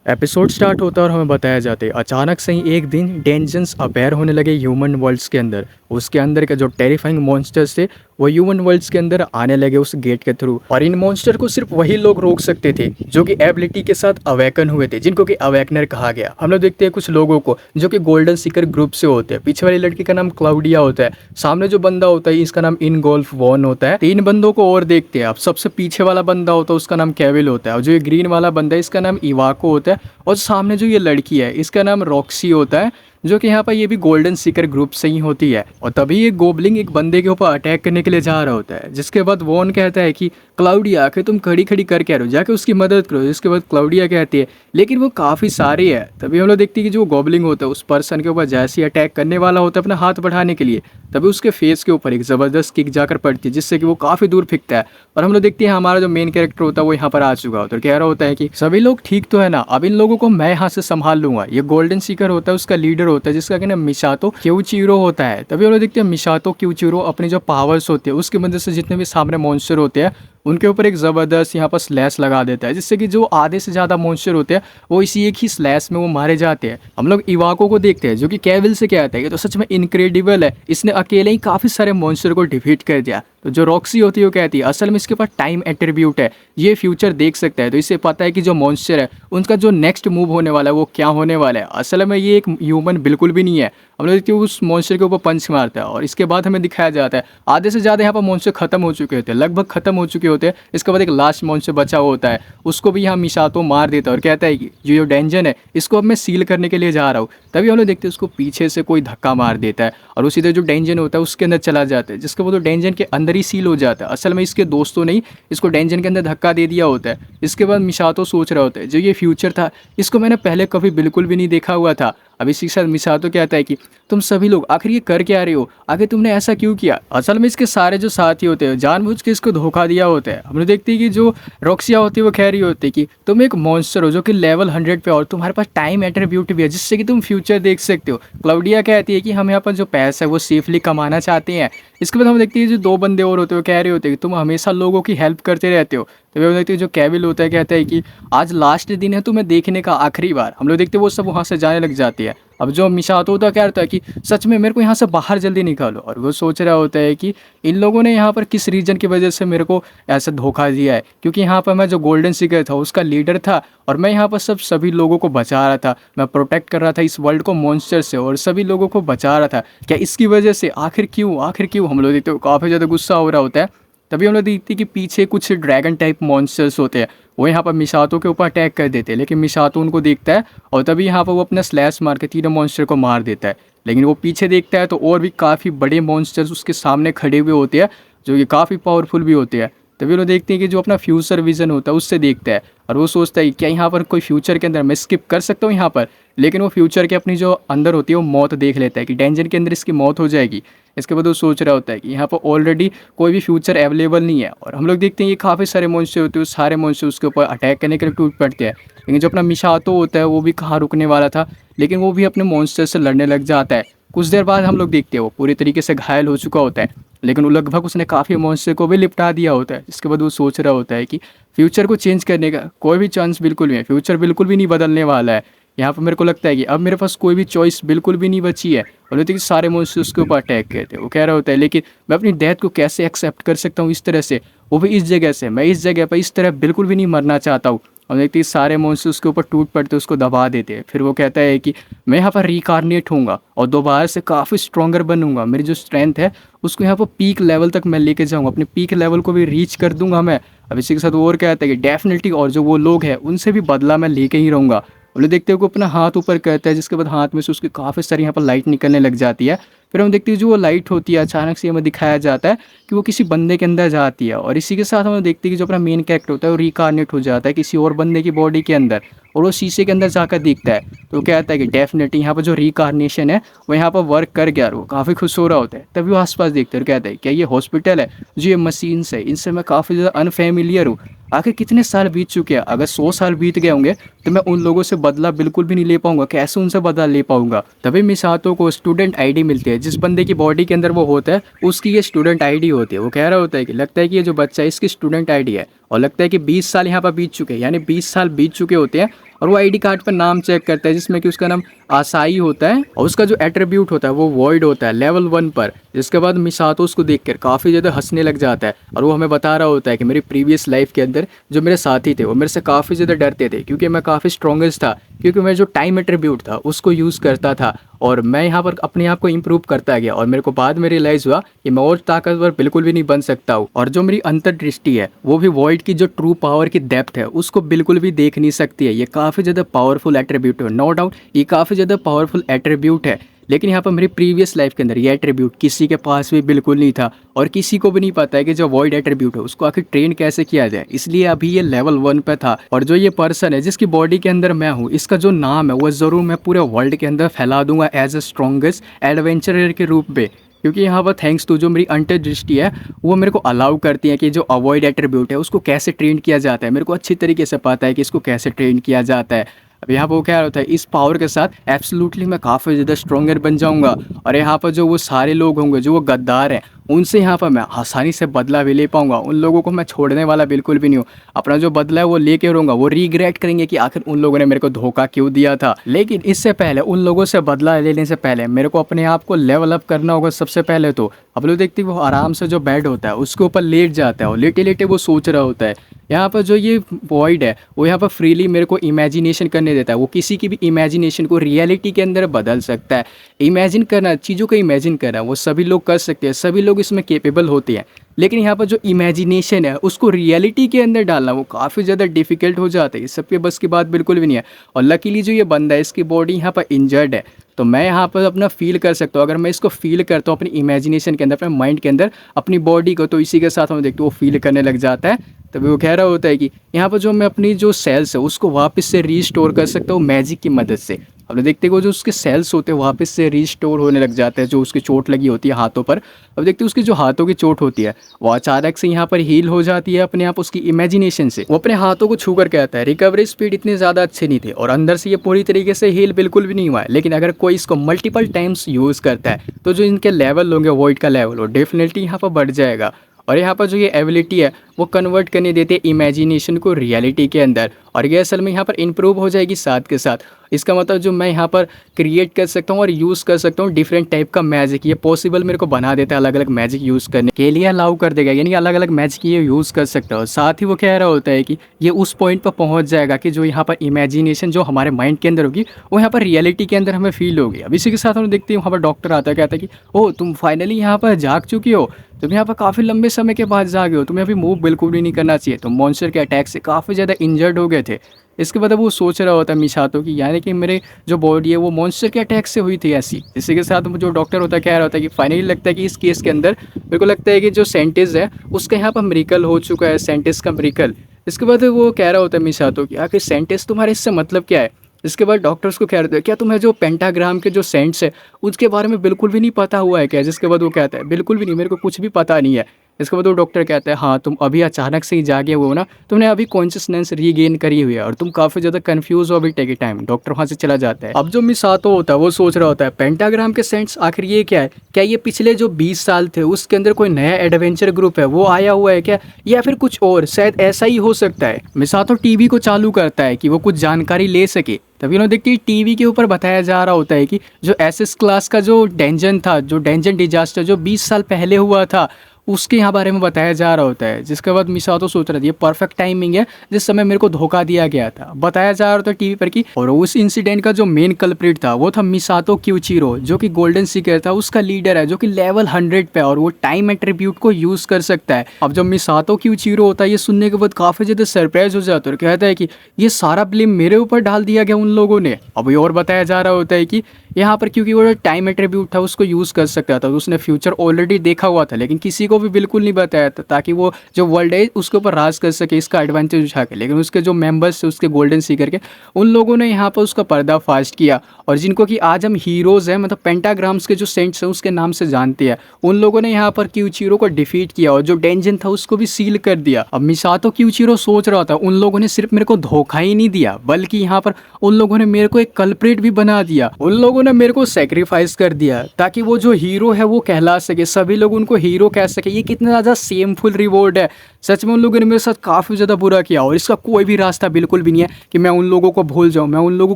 Episode start होता है और हमें बताया जाता है अचानक से ही एक दिन डेंजन्स अपीयर होने लगे ह्यूमन वर्ल्ड्स के अंदर। उसके अंदर के जो टेरिफाइंग मॉन्स्टर्स थे वो ह्यूमन वर्ल्ड्स के अंदर आने लगे उस गेट के थ्रू। और इन मॉन्स्टर को सिर्फ वही लोग रोक सकते थे जो कि एबिलिटी के साथ अवेकन हुए थे, जिनको कि अवेकनर कहा गया। हम लोग देखते हैं कुछ लोगों को जो कि गोल्डन सीकर ग्रुप से होते हैं। पीछे वाली लड़की का नाम क्लाउडिया होता है, सामने जो बंदा होता है इसका नाम इनगोल्फ वॉन होता है। तीन बंदों को और देखते हैं। अब सबसे पीछे वाला बंदा होता है उसका नाम केविल होता है, और जो ये ग्रीन वाला बंदा है इसका नाम इवाको होता है, और सामने जो ये लड़की है इसका नाम रॉक्सी होता है, जो कि यहाँ पर ये भी गोल्डन सीकर ग्रुप से ही होती है। और तभी ये गोबलिंग एक बंदे के ऊपर अटैक करने के लिए जा रहा होता है, जिसके बाद वॉन कहता है कि क्लाउडिया आके तुम खड़ी खड़ी कर क्या रहे हो, जाके उसकी मदद करो। जिसके बाद क्लाउडिया कहती है लेकिन वो काफ़ी सारी है। तभी हम लोग देखते हैं कि जो गोबलिंग होता है उस पर्सन के ऊपर जैसे ही अटैक करने वाला होता है अपना हाथ बढ़ाने के लिए, तभी उसके फेस के ऊपर एक ज़बरदस्त किक जाकर पड़ती है, जिससे कि वो काफ़ी दूर फेंकता है। और हम लोग देखते हैं हमारा जो मेन कैरेक्टर होता है वो यहाँ पर आ चुका होता है, कह रहा होता है कि सभी लोग ठीक तो है ना, अब इन लोगों को मैं यहाँ से संभाल लूंगा। ये गोल्डन सीकर होता है उसका लीडर होता है, जिसका क्या नाम मिसातो क्यूचिरो होता है। तभी हम लोग देखते हैं मिसातो क्यूचिरो अपनी जो पावर्स होती है उसकी मदद से जितने भी सामने मॉन्स्टर होते हैं उनके ऊपर एक ज़बरदस्त यहाँ पर स्लैश लगा देता है, जिससे कि जो आधे से ज़्यादा मॉन्स्टर होते हैं वो इसी एक ही स्लैश में वो मारे जाते हैं। हम लोग इवाको को देखते हैं जो कि केविल से कहता है कि तो सच में इनक्रेडिबल है, इसने अकेले ही काफ़ी सारे मॉन्स्टर को डिफीट कर दिया। तो जो रॉक्सी होती है वो कहती है असल में इसके पास टाइम एट्रीब्यूट है, ये फ्यूचर देख सकता है, तो इसे पता है कि जो मॉन्स्टर है उनका जो नेक्स्ट मूव होने वाला है वो क्या होने वाला है। असल में ये एक ह्यूमन बिल्कुल भी नहीं है। हम लोग देखते हैं उस मॉन्स्टर के ऊपर पंच मारता है, और इसके बाद हमें दिखाया जाता है आधे से ज़्यादा यहाँ पर मॉन्स्टर खत्म हो चुके होते हैं, लगभग खत्म हो चुके होते हैं। इसके बाद एक लास्ट मॉन्स्टर बचा हुआ होता है, उसको भी यहाँ मिसातो मार देता है और कहता है कि जो डेंजन है इसको अब मैं सील करने के लिए जा रहा हूँ। तभी हम लोग देखते हैं उसको पीछे से कोई धक्का मार देता है और वो सीधे जो डेंजन होता है उसके अंदर चला जाता है, जिसके वो तो डेंजन के अंदर ही सील हो जाता है। असल में इसके दोस्तों ने ही इसको डेंजन के अंदर धक्का दे दिया होता है। इसके बाद मिसातो सोच रहा होता है जो ये फ्यूचर था इसको मैंने पहले कभी बिल्कुल भी नहीं देखा हुआ था। अब इसी के साथ मिसातो कहता है कि तुम सभी लोग आखिर ये कर क्या रहे हो, आगे तुमने ऐसा क्यों किया। असल में इसके सारे जो साथी होते हैं जानबूझ के इसको धोखा दिया होता है। हम लोग देखते हैं कि जो रॉक्सिया होती है वो कह रही होती है कि तुम एक मॉन्स्टर हो जो कि लेवल 100 पे, और तुम्हारे पास टाइम एट्रीब्यूट भी है जिससे कि तुम फ्यूचर देख सकते हो। क्लाउडिया कहती है कि हम यहाँ पर जो पैसा है वो सेफली कमाना चाहते हैं। इसके बाद हम देखते हैं जो दो बंदे और होते हैं वो कह रहे होते हैं कि तुम हमेशा लोगों की हेल्प करते रहते हो। तो हम देखते हैं जो केविल होता है कहता है कि आज लास्ट दिन है तुम्हें देखने का आखिरी बार। हम लोग देखते हैं वो सब वहाँ से जाने लग जाती है। अब जो मिसातो होता है कह रहा है कि सच में मेरे को यहाँ से बाहर जल्दी निकालो, और वो सोच रहा होता है कि इन लोगों ने यहाँ पर किस रीजन की वजह से मेरे को ऐसा धोखा दिया है, क्योंकि यहाँ पर मैं जो गोल्डन सीकर था उसका लीडर था, और मैं यहाँ पर सभी लोगों को बचा रहा था, मैं प्रोटेक्ट कर रहा था इस वर्ल्ड को मॉन्स्टर से और सभी लोगों को बचा रहा था। क्या इसकी वजह से आखिर क्यों हम लोग देखते हो काफ़ी ज़्यादा गुस्सा हो रहा होता है। तभी हम लोग देखते हैं कि पीछे कुछ ड्रैगन टाइप मॉन्स्टर्स होते हैं, वो यहाँ पर मिसातो के ऊपर अटैक कर देते हैं, लेकिन मिसातो उनको देखता है और तभी यहाँ पर वो अपना स्लैश मार के तीनों मॉन्स्टर को मार देता है। लेकिन वो पीछे देखता है तो और भी काफ़ी बड़े मॉन्स्टर्स उसके सामने खड़े हुए होते हैं जो कि काफ़ी पावरफुल भी होते हैं। तभी वो देखते हैं कि जो अपना फ्यूचर विजन होता है उससे देखता है, और वो सोचता है क्या यहाँ पर कोई फ्यूचर के अंदर मैं स्किप कर सकता हूँ यहाँ पर। लेकिन वो फ्यूचर के अपनी जो अंदर होती है वो मौत देख लेता है कि डेंजर के अंदर इसकी मौत हो जाएगी। इसके बाद वो सोच रहा होता है कि यहाँ पर ऑलरेडी कोई भी फ्यूचर अवेलेबल नहीं है। और हम लोग देखते हैं ये काफ़ी सारे मॉन्स्टर होते हैं, सारे मॉन्स्टर उसके ऊपर अटैक करने के लिए टूट पड़ते हैं। लेकिन जो अपना मिसातो होता है वो भी कहाँ रुकने वाला था, लेकिन वो भी अपने मॉन्स्टर से लड़ने लग जाता है। कुछ देर बाद हम लोग देखते हैं वो पूरी तरीके से घायल हो चुका होता है, लेकिन वो लगभग उसने काफ़ी मॉन्स्टर को भी निपटा दिया होता है। इसके बाद वो सोच रहा होता है कि फ्यूचर को चेंज करने का कोई भी चांस बिल्कुल नहीं है, फ्यूचर बिल्कुल भी नहीं बदलने वाला है। यहाँ पर मेरे को लगता है कि अब मेरे पास कोई भी चॉइस बिल्कुल भी नहीं बची है। और देखिए कि सारे मॉन्स्टर उसके ऊपर अटैक करते हैं। वो कह रहा होता है लेकिन मैं अपनी डेथ को कैसे एक्सेप्ट कर सकता हूँ इस तरह से, वो भी इस जगह से, मैं इस जगह पर इस तरह बिल्कुल भी नहीं मरना चाहता हूँ। और देखते सारे मॉन्स्टर उसके ऊपर टूट पड़ते उसको दबा देते हैं। फिर वो कहता है कि मैं यहाँ पर रिकारनेट होऊंगा और दोबारा से काफ़ी स्ट्रॉन्गर बनूंगा, मेरी जो स्ट्रेंथ है उसको यहाँ पर पीक लेवल तक मैं लेके जाऊँगा, अपने पीक लेवल को भी रीच कर दूंगा मैं। अब इसी के साथ वो और कहता है कि डेफिनेटली, और जो वो लोग हैं उनसे भी बदला मैं लेके ही रहूँगा। और देखते हो कि अपना हाथ ऊपर करता है, जिसके बाद हाथ में से उसकी काफ़ी सारी यहाँ पर लाइट निकलने लग जाती है। फिर हम देखते हैं जो वो लाइट होती है अचानक से हमें दिखाया जाता है कि वो किसी बंदे के अंदर जाती है, और इसी के साथ हम देखते हैं कि जो अपना मेन कैरेक्टर होता है वो रिकारनेट हो जाता है किसी और बंदे की बॉडी के अंदर, और वो शीशे के अंदर जाकर देखता है। तो वो कहता है कि डेफिनेटली यहाँ पर जो रिकारनेशन है वो यहाँ पर वर्क कर गया, और वो काफ़ी खुश हो रहा होता है। तभी वो आसपास देखते हैं और कहता है क्या ये हॉस्पिटल है, जो ये मशीन से, इनसे मैं काफ़ी ज़्यादा अनफेमिलियर हूँ। आखिर कितने साल बीत चुके हैं, अगर 100 साल बीत गए होंगे कि मैं उन लोगों से बदला बिल्कुल भी नहीं ले पाऊंगा, कैसे उनसे बदला ले पाऊंगा। तभी मिसातो को स्टूडेंट आईडी मिलती है। जिस बंदे की बॉडी के अंदर वो होता है उसकी ये स्टूडेंट आईडी होती है। वो कह रहा होता है कि लगता है कि ये जो बच्चा है इसकी स्टूडेंट आईडी है, और लगता है कि 20 साल यहाँ पर बीत चुके हैं, यानी 20 साल बीत चुके होते हैं। और वो आईडी कार्ड पर नाम चेक करता है जिसमें कि उसका नाम आसाई होता है, और उसका जो एट्रीब्यूट होता है वो वॉइड होता है लेवल 1 पर। जिसके बाद मिसातो उसको देखकर काफ़ी ज़्यादा हंसने लग जाता है, और वो हमें बता रहा होता है कि मेरी प्रीवियस लाइफ के अंदर जो मेरे साथी थे वो मेरे से काफ़ी ज़्यादा डरते थे, क्योंकि मैं काफ़ी स्ट्रॉन्गेस्ट था, क्योंकि मैं जो टाइम एट्रीब्यूट था उसको यूज़ करता था, और मैं यहाँ पर अपने आप को इम्प्रूव करता गया। और मेरे को बाद में रियलाइज़ हुआ कि मैं और ताकतवर बिल्कुल भी नहीं बन सकता हूँ, और जो मेरी अंतर्दृष्टि है वो भी वॉइड की जो ट्रू पावर की डेप्थ है उसको बिल्कुल भी देख नहीं सकती है। ये काफ़ी ज़्यादा पावरफुल एट्रीब्यूट है, नो डाउट ये काफ़ी ज़्यादा पावरफुल एट्रीब्यूट है। लेकिन यहाँ पर मेरी प्रीवियस लाइफ के अंदर ये एट्रीब्यूट किसी के पास भी बिल्कुल नहीं था, और किसी को भी नहीं पता है कि जो वॉइड एट्रीब्यूट है उसको आखिर ट्रेन कैसे किया जाए। इसलिए अभी ये लेवल 1 पे था। और जो ये पर्सन है जिसकी बॉडी के अंदर मैं हूँ, इसका जो नाम है वो ज़रूर मैं पूरे वर्ल्ड के अंदर फैला दूंगा एज अ स्ट्रॉन्गेस्ट एडवेंचरर के रूप में। क्योंकि यहाँ पर थैंक्स टू जो मेरी अंतर्दृष्टि है वो मेरे को अलाउ करती है कि जो अवॉइड एट्रीब्यूट है उसको कैसे ट्रेन किया जाता है। मेरे को अच्छी तरीके से पता है कि इसको कैसे ट्रेन किया जाता है। अब यहाँ पर वो क्या होता है, इस पावर के साथ एब्सोल्युटली मैं काफ़ी ज़्यादा स्ट्रॉन्गर बन जाऊँगा। और यहाँ पर जो वो सारे लोग होंगे जो वो गद्दार हैं, उनसे यहाँ पर मैं आसानी से बदला भी ले पाऊँगा। उन लोगों को मैं छोड़ने वाला बिल्कुल भी नहीं हूँ। अपना जो बदला है वो लेके रहूँगा। वो रिग्रेट करेंगे कि आखिर उन लोगों ने मेरे को धोखा क्यों दिया था। लेकिन इससे पहले, उन लोगों से बदला लेने से पहले मेरे को अपने आप को लेवल अप करना होगा सबसे पहले। तो अब लोग देखते वो आराम से जो बेड होता है उसके ऊपर लेट जाता है, और लेटे लेटे वो सोच रहा होता है। यहाँ पर जो ये वॉइड है वो यहाँ पर फ्रीली मेरे को इमेजिनेशन करने देता है। वो किसी की भी इमेजिनेशन को रियलिटी के अंदर बदल सकता है। इमेजिन करना, चीज़ों को इमेजिन करना वो सभी लोग कर सकते हैं, सभी लोग इसमें केपेबल होते हैं। लेकिन यहाँ पर जो इमेजिनेशन है उसको रियलिटी के अंदर डालना वो काफ़ी ज़्यादा डिफिकल्ट हो जाता है। ये सबके बस की बात बिल्कुल भी नहीं है। और लकीली जो ये बंदा है इसकी बॉडी यहाँ पर इंजर्ड है, तो मैं यहाँ पर अपना फील कर सकता हूँ। अगर मैं इसको फील करता हूँ अपनी इमेजिनेशन के अंदर, अपने माइंड के अंदर अपनी बॉडी को, तो इसी के साथ हम देखते वो फील करने लग जाता है। तभी वो कह रहा होता है कि यहाँ पर जो मैं अपनी जो सेल्स है उसको वापस से रीस्टोर कर सकता हूँ मैजिक की मदद से। अब देखते हो जो उसके सेल्स होते हैं वापस से रीस्टोर होने लग जाते हैं, जो उसकी चोट लगी होती है हाथों पर। अब देखते हो उसकी जो हाथों की चोट होती है वो अचानक से यहाँ पर हील हो जाती है अपने आप उसकी इमेजिनेशन से। वो अपने हाथों को छू कर कहता है रिकवरी स्पीड इतनी ज़्यादा अच्छी नहीं थी, और अंदर से ये पूरी तरीके से हील बिल्कुल भी नहीं हुआ है। लेकिन अगर कोई इसको मल्टीपल टाइम्स यूज़ करता है तो जो इनके लेवल होंगे वॉइड का लेवल वो डेफिनेटली यहाँ पर बढ़ जाएगा। और यहाँ पर जो ये एबिलिटी है वो कन्वर्ट करने देते हैं इमेजिनेशन को रियलिटी के अंदर, और ये असल में यहाँ पर इंप्रूव हो जाएगी साथ के साथ। इसका मतलब जो मैं यहाँ पर क्रिएट कर सकता हूँ और यूज़ कर सकता हूँ डिफरेंट टाइप का मैजिक, ये पॉसिबल मेरे को बना देता है। अलग अलग मैजिक यूज़ करने के लिए अलाउ कर देगा, यानी अलग अलग मैजिक ये यूज़ कर सकता है। साथ ही वो कह रहा होता है कि ये उस पॉइंट पर पहुँच जाएगा कि जो यहाँ पर इमेजिनेशन जो हमारे माइंड के अंदर होगी वो यहाँ पर रियलिटी के अंदर हमें फील होगी। अब इसी के साथ हम देखते हैं वहाँ पर डॉक्टर आता है, कहता है कि ओह तुम फाइनली यहाँ पर जाग चुकी हो, तुम यहाँ पर काफ़ी लंबे समय के बाद जागे हो, तुम्हें अभी मूव बिल्कुल भी नहीं करना चाहिए, तुम मॉन्स्टर के अटैक से काफ़ी ज़्यादा इंजर्ड हो गए थे। इसके बाद अब वो सोच रहा होता है मिसातो की, यानी कि मेरे जो बॉडी है वो मॉन्स्टर के अटैक से हुई थी ऐसी। इसी के साथ जो डॉक्टर होता है कह रहा होता है कि फाइनली लगता है कि इस केस के अंदर मेरे को लगता है कि जो साइंटिस्ट है उसका यहाँ पर मिरेकल हो चुका है, साइंटिस्ट का मिरेकल। इसके बाद वो कह रहा होता है मिसातो कि आखिर साइंटिस्ट तुम्हारे इससे मतलब क्या है। इसके बाद डॉक्टर्स को कह रहे थे क्या तुम्हें जो पेंटाग्राम के जो सेंट्स है उसके बारे में बिल्कुल भी नहीं पता हुआ है क्या। जिसके बाद वो कहता है बिल्कुल भी नहीं, मेरे को कुछ भी पता नहीं है। इसके बाद वो डॉक्टर कहता है हाँ तुम अभी अचानक से ही जागे हुए हो ना, तुमने अभी कॉन्शियसनेस रीगेन करी हुई है और तुम काफ़ी ज़्यादा कंफ्यूज हो अभी टेक टाइम। डॉक्टर वहाँ से चला जाता है। अब जो मिसातो होता है वो सोच रहा होता है पेंटाग्राम के सेंट्स आखिर ये क्या है, क्या ये पिछले जो 20 साल थे उसके अंदर कोई नया एडवेंचर ग्रुप है वो आया हुआ है क्या, या फिर कुछ और, शायद ऐसा ही हो सकता है। मिसातो टीवी को चालू करता है कि वो कुछ जानकारी ले सके। तभी उन्होंने देखते टीवी के ऊपर बताया जा रहा होता है कि जो एसएस क्लास का जो डेंजन था, जो डेंजन डिजास्टर जो 20 साल पहले हुआ था उसके यहाँ बारे में बताया जा रहा होता है। जिसके बाद मिसातो सोच रहा था ये परफेक्ट टाइमिंग है जिस समय मेरे को धोखा दिया गया था। बताया जा रहा था टीवी पर कि और उस इंसिडेंट का जो मेन कल्प्रिट था वो था मिसातो क्यूचिरो, जो कि गोल्डन सीकर था उसका लीडर है, जो कि लेवल 100 पे और वो टाइम एट्रीब्यूट को यूज कर सकता है। अब जब मिसातो क्यूचिरो होता है ये सुनने के बाद काफी ज्यादा सरप्राइज हो जाता है और कहता है कि ये सारा ब्लेम मेरे ऊपर डाल दिया गया उन लोगों ने। अब और बताया जा रहा होता है कि यहाँ पर क्योंकि वो टाइम एट्रीब्यूट था उसको यूज़ कर सकता था, तो उसने फ्यूचर ऑलरेडी देखा हुआ था, लेकिन किसी को भी बिल्कुल नहीं बताया था ताकि वो जो वर्ल्ड है उसके ऊपर राज कर सके, इसका एडवांटेज उठा के। लेकिन उसके जो मेंबर्स थे उसके गोल्डन सीकर के, उन लोगों ने यहाँ पर उसका पर्दाफाश किया, और जिनको कि आज हम हीरोज़ हैं, मतलब पेंटाग्राम्स के जो सेंट्स हैं उसके नाम से जानते हैं, उन लोगों ने यहाँ पर क्यूचिरो को डिफीट किया और जो डेंजन था उसको भी सील कर दिया। अब मिसातो क्यूचिरो सोच रहा था उन लोगों ने सिर्फ मेरे को धोखा ही नहीं दिया, बल्कि यहाँ पर उन लोगों ने मेरे को एक कल्प्रेट भी बना दिया, उन लोगों ने मेरे को सेक्रीफाइस कर दिया ताकि वो जो हीरो है वो कहला सके, सभी लोग उनको हीरो कह सके। ये कितना ज़्यादा सेमफुल रिवॉर्ड है। सच में उन लोगों ने मेरे साथ काफ़ी ज़्यादा बुरा किया, और इसका कोई भी रास्ता बिल्कुल भी नहीं है कि मैं उन लोगों को भूल जाऊँ। मैं उन लोगों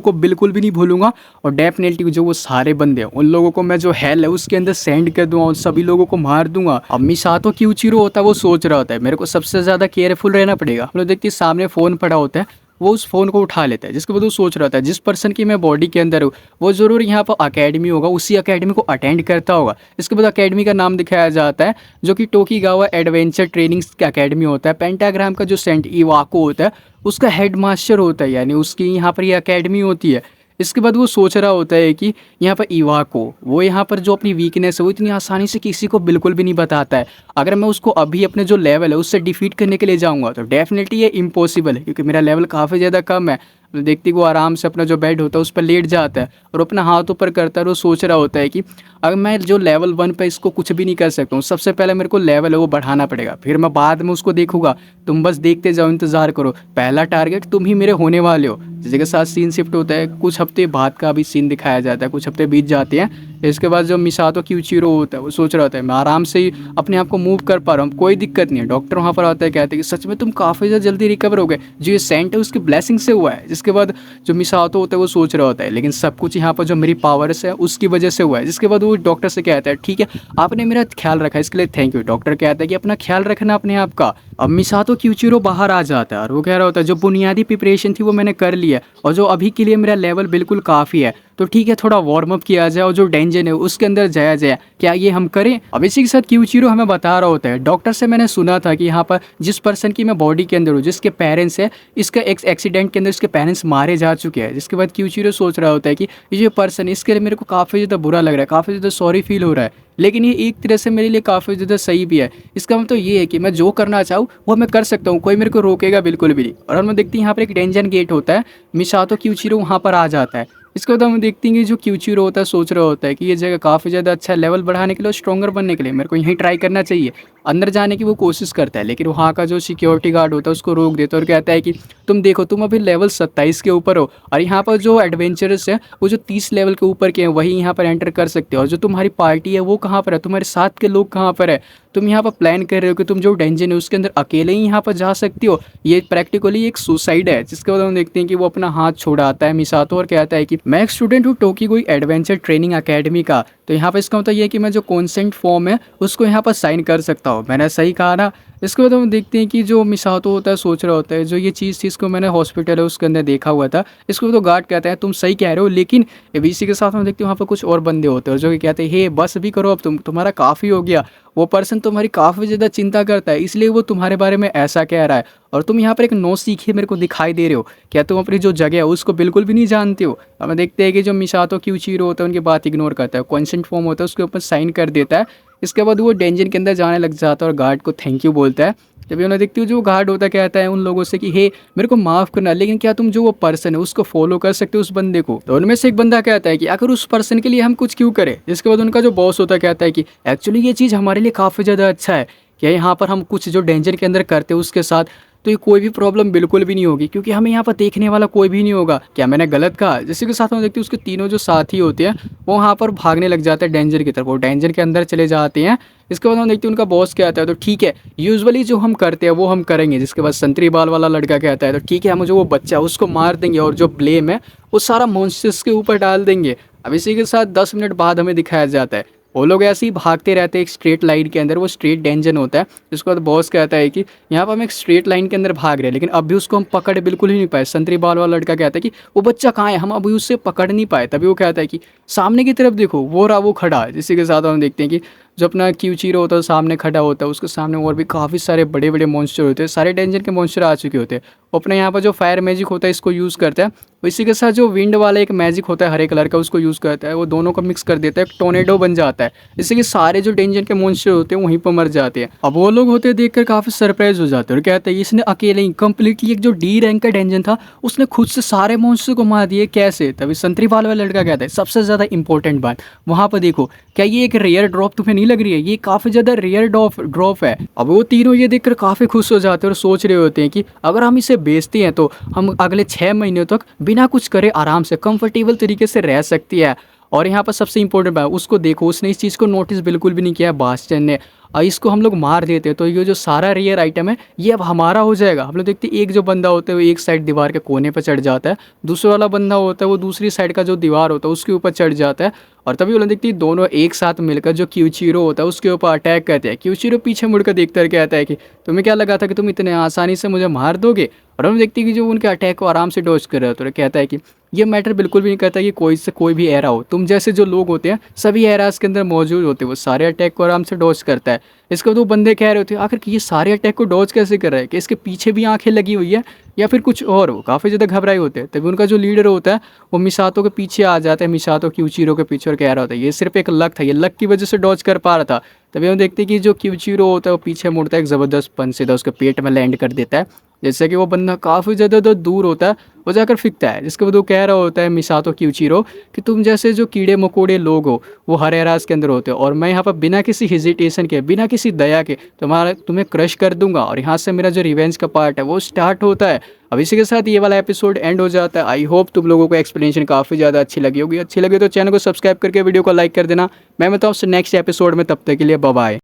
को बिल्कुल भी नहीं भूलूंगा, और डेफिनेटली जो वो सारे बंदे हैं उन लोगों को मैं जो हेल है उसके अंदर सेंड कर दूंगा और सभी लोगों को मार दूंगा। अब मिसातो क्यूचिरो होता है वो सोच रहा होता है मेरे को सबसे ज़्यादा केयरफुल रहना पड़ेगा। हम लोग देखते हैं सामने फ़ोन पड़ा होता है, वो उस फ़ोन को उठा लेता है, जिसके बाद वो सोच रहा था जिस पर्सन की मैं बॉडी के अंदर हूँ वो ज़रूर यहाँ पर अकेडमी होगा, उसी अकेडमी को अटेंड करता होगा। इसके बाद अकेडमी का नाम दिखाया जाता है जो कि टोकीगावा एडवेंचर ट्रेनिंग अकेडमी होता है। पेंटाग्राम का जो सेंट इवाको होता है उसका हेड मास्टर होता है, यानी उसकी यहाँ पर ये अकेडमी होती है। इसके बाद वो सोच रहा होता है कि यहाँ पर इवाको वो यहाँ पर जो अपनी वीकनेस है वो इतनी आसानी से किसी को बिल्कुल भी नहीं बताता है। अगर मैं उसको अभी अपने जो लेवल है उससे डिफीट करने के लिए जाऊँगा तो डेफिनेटली ये इम्पॉसिबल है, क्योंकि मेरा लेवल काफ़ी ज़्यादा कम है। तो देखती वो आराम से अपना जो बेड होता है उस पर लेट जाता है और अपना हाथ ऊपर करता है और वो सोच रहा होता है कि अगर मैं जो लेवल 1 पे इसको कुछ भी नहीं कर सकता हूँ, सबसे पहले मेरे को लेवल है वो बढ़ाना पड़ेगा, फिर मैं बाद में उसको देखूंगा। तुम बस देखते जाओ, इंतज़ार करो, पहला टारगेट तुम ही मेरे होने वाले हो। जिसके के साथ सीन शिफ्ट होता है, कुछ हफ्ते बाद का भी सीन दिखाया जाता है, कुछ हफ्ते बीत जाते हैं। इसके बाद जो मिसातो क्यूचिरो होता है वो सोच रहा होता है मैं आराम से ही अपने आप को मूव कर पा रहा हूँ, कोई दिक्कत नहीं है। डॉक्टर वहाँ पर आता है, कहते हैं कि सच में तुम काफ़ी ज़्यादा जल्दी रिकवर हो गए, जो ये सेंट है उसकी ब्लेसिंग से हुआ है। जिसके बाद जो मिसातो होता है वो सोच रहा होता है लेकिन सब कुछ यहाँ पर जो मेरी पावर्स है उसकी वजह से हुआ है। जिसके बाद वो डॉक्टर से कहता है ठीक है आपने मेरा ख्याल रखा इसके लिए थैंक यू। डॉक्टर कहता है कि अपना ख्याल रखना अपने आप का। अब मिसातो क्यूचिरो बाहर आ जाता है और वो कह रहा होता है जो बुनियादी प्रिपरेशन थी वो मैंने कर लिया है, और जो अभी के लिए मेरा लेवल बिल्कुल काफ़ी है, तो ठीक है थोड़ा वार्म अप किया जाए और जो डेंजन है उसके अंदर जाया जाए, क्या ये हम करें? अब इसी के साथ क्यूचिरो हमें बता रहा होता है डॉक्टर से मैंने सुना था कि यहाँ पर जिस पर्सन की मैं बॉडी के अंदर हूँ, जिसके पेरेंट्स है, इसका एक एक्सीडेंट के अंदर इसके पेरेंट्स मारे जा चुके हैं। जिसके बाद क्यूचिरो सोच रहा होता है कि ये जो पर्सन इसके लिए मेरे को काफ़ी ज़्यादा बुरा लग रहा है, काफ़ी ज़्यादा सॉरी फील हो रहा है, लेकिन ये एक तरह से मेरे लिए काफ़ी ज़्यादा सही भी है। इसका मतलब ये है कि मैं जो करना चाहूँ वो मैं कर सकता हूँ, कोई मेरे को रोकेगा बिल्कुल भी नहीं। और हम देखते हैं यहाँ पर एक डेंजन गेट होता है, मिसातो क्यूचिरो वहाँ पर आ जाता है। इसके बाद हम देखते हैं कि जो क्यूचिरो होता है सोच रहा होता है कि ये जगह काफ़ी ज़्यादा अच्छा लेवल बढ़ाने के लिए और स्ट्रॉन्गर बनने के लिए मेरे को यहीं ट्राई करना चाहिए। अंदर जाने की वो कोशिश करता है, लेकिन वहाँ का जो सिक्योरिटी गार्ड होता है उसको रोक देता है और कहता है कि तुम देखो तुम अभी लेवल 27 के ऊपर हो, और यहाँ पर जो एडवेंचरस है वो जो 30 लेवल के ऊपर के हैं वही यहाँ पर एंटर कर सकते हो, और जो तुम्हारी पार्टी है वो कहाँ पर है, तुम्हारे साथ के लोग कहाँ पर है। तुम यहाँ पर प्लान कर रहे हो कि तुम जो डेंजन है उसके अंदर अकेले ही यहाँ पर जा सकती हो, ये प्रैक्टिकली एक सुसाइड है। जिसके बाद हम देखते हैं कि वो अपना हाथ छोड़ाता है मिसातो और कहता है कि मैं एक स्टूडेंट हूँ टोकीगो एडवेंचर ट्रेनिंग अकेडमी का, तो यहाँ पर इसका मतलब ये है कि मैं जो कॉन्सेंट फॉर्म है उसको यहाँ पर साइन कर सकता हूँ। मैंने सही कहा ना? इसके बाद हम देखते हैं कि जो मिसातो होता है सोच रहा होता है जो ये चीज़ थी इसको मैंने हॉस्पिटल है उसके अंदर देखा हुआ था। इसको तो गार्ड कहता है तुम सही कह रहे हो, लेकिन इसी के साथ हम देखते हैं वहाँ पर कुछ और बंदे होते हैं जो कि कहते हैं हे बस भी करो, अब तुम्हारा काफ़ी हो गया, वो पर्सन तुम्हारी काफ़ी ज़्यादा चिंता करता है इसलिए वो तुम्हारे बारे में ऐसा कह रहा है, और तुम यहाँ पर एक नौ सीखे मेरे को दिखाई दे रहे हो, क्या तुम अपनी जो जगह है उसको बिल्कुल भी नहीं जानते हो? हमें देखते हैं कि जो मिसातो क्यूचिरो होता है उनकी बात इग्नोर करता है, कॉन्सेंट फॉर्म होता है उसके ऊपर साइन कर देता है। इसके बाद वो डेंजन के अंदर जाने लग जाता है और गार्ड को थैंक यू बोलता है। जब उन्हें देखती हूँ जो गार्ड होता कहता है उन लोगों से कि हे मेरे को माफ़ करना, लेकिन क्या तुम जो वो पर्सन है उसको फॉलो कर सकते हो उस बंदे को? तो उनमें से एक बंदा कहता है कि आखिर उस पर्सन के लिए हम कुछ क्यों करें? जिसके बाद उनका जो बॉस होता कहता है कि एक्चुअली ये चीज़ हमारे लिए काफ़ी ज़्यादा अच्छा है, क्या यहाँ पर हम कुछ जो डेंजर के अंदर करते हैं उसके साथ तो ये कोई भी प्रॉब्लम बिल्कुल भी नहीं होगी, क्योंकि हमें यहाँ पर देखने वाला कोई भी नहीं होगा। क्या मैंने गलत कहा? जिसके साथ हम देखते हैं उसके तीनों जो साथी होते हैं वो वहाँ पर भागने लग जाते हैं डेंजर की तरफ, वो डेंजर के अंदर चले जाते हैं। इसके बाद हम देखते हैं उनका बॉस क्या आता है, तो ठीक है यूजुअली जो हम करते हैं वो हम करेंगे। जिसके बाद संतरी बाल वाला लड़का कहता है तो ठीक है हम जो वो बच्चा उसको मार देंगे और जो ब्लेम है वो सारा मॉन्स्टर्स के ऊपर डाल देंगे। अब इसी के साथ 10 मिनट बाद हमें दिखाया जाता है वो लोग ऐसे ही भागते रहते हैं एक स्ट्रेट लाइन के अंदर, वो स्ट्रेट डेंजन होता है। जिसके बाद बॉस कहता है कि यहाँ पर हम एक स्ट्रेट लाइन के अंदर भाग रहे हैं लेकिन अब भी उसको हम पकड़ बिल्कुल ही नहीं पाए। संतरी बाल वाला लड़का कहता है कि वो बच्चा कहाँ है, हम अभी उससे पकड़ नहीं पाए। तभी वो कहता है कि सामने की तरफ देखो वो रहा वो खड़ा है। जिसके के साथ हम देखते हैं कि जो अपना क्यूचिरो होता है सामने खड़ा होता है, उसके सामने और भी काफ़ी सारे बड़े बड़े मॉन्स्टर होते हैं, सारे डेंजर के मॉन्स्टर आ चुके होते हैं। वो अपने यहाँ पर जो फायर मैजिक होता है इसको यूज़ करता है इसी के साथ जो विंड वाला एक मैजिक होता है हरे कलर का, उसको यूज़ करता है, वो दोनों को मिक्स कर देता है, एक टोर्नेडो बन जाता है। इससे कि सारे जो डेंजर के मॉन्स्टर होते हैं वहीं पर मर जाते हैं। अब वो लोग होते हैं देखकर काफ़ी सरप्राइज हो जाते हैं और कहते हैं इसने अकेले ही कंप्लीटली एक जो डी रैंक का डेंजन था उसने खुद से सारे मॉन्स्टर को मार दिए, कैसे? तभी संतरी बाल वाला लड़का कहता है सबसे ज़्यादा इंपॉर्टेंट बात, वहाँ पर देखो क्या ये एक रेयर ड्रॉप तुम्हें नहीं लग रही है? ये काफ़ी ज़्यादा रेयर ड्रॉप है। अब वो तीनों ये देखकर काफ़ी खुश हो जाते हैं और सोच रहे होते हैं कि अगर हम इसे बेचते हैं तो हम अगले 6 महीनों तक बिना कुछ करे आराम से कंफर्टेबल तरीके से रह सकती है। और यहाँ पर सबसे इंपॉर्टेंट बात, उसको देखो उसने इस चीज़ को नोटिस बिल्कुल भी नहीं किया है बास्टियन ने। इसको हम लोग मार देते हैं तो ये जो सारा रेयर आइटम है ये अब हमारा हो जाएगा। हम लोग देखते हैं एक जो बंदा होता है वो एक साइड दीवार के कोने पर चढ़ जाता है, दूसरा वाला बंदा होता है वो दूसरी साइड का जो दीवार होता है उसके ऊपर चढ़ जाता है। और तभी वो लोग देखती है दोनों एक साथ मिलकर जो क्यूचीरो होता है उसके ऊपर अटैक करते हैं। क्यूचीरो पीछे मुड़कर देखता है, कहता है कि तुम्हें क्या लगा था कि तुम इतने आसानी से मुझे मार दोगे? और हम देखते हैं कि जो उनके अटैक को आराम से डॉज कर रहे हो, तो कहता है कि ये मैटर बिल्कुल भी नहीं करता कि कोई से कोई भी एरा हो, तुम जैसे जो लोग होते हैं सभी एराज के अंदर मौजूद होते हैं, वो सारे अटैक को आराम से डॉज करता है। इसके बाद वो बंदे कह रहे होते हैं आखिर कि ये सारे अटैक को डॉज कैसे कर रहा है, कि इसके पीछे भी आंखें लगी हुई है या फिर कुछ और? वो काफ़ी ज़्यादा घबराए होते हैं। तभी उनका जो लीडर होता है वो मिसातो के पीछे आ जाता है, मिसातो क्यूचीरो के पीछे, और कह रहा होता है ये सिर्फ एक लक था, ये लक की वजह से डॉज कर पा रहा था। तभी हम देखते हैं कि जो क्यूचीरो होता है वो पीछे मुड़ता है, एक ज़बरदस्त पंच सीधा उसके पेट में लैंड कर देता है, जैसे कि वो बंदा काफ़ी ज़्यादा दूर होता है वो जाकर फिकता है। जिसके बाद वो कह रहा होता है मिसातो क्यूचीरो कि तुम जैसे जो कीड़े मकोड़े लोग हो वो हर एराज के अंदर होते हो, और मैं यहाँ पर बिना किसी हेजिटेशन के, बिना किसी दया के तुम्हें क्रश कर दूंगा, और यहाँ से मेरा जो रिवेंज का पार्ट है वो स्टार्ट होता है। अब इसी के साथ ये वाला एपिसोड एंड हो जाता है। आई होप तुम लोगों को एक्सप्लेनेशन काफ़ी ज़्यादा अच्छी लगी होगी। अच्छी लगी तो चैनल को सब्सक्राइब करके वीडियो को लाइक कर देना। मैं मिलता हूँ आपसे नेक्स्ट एपिसोड में, तब तक के लिए बाय बाय।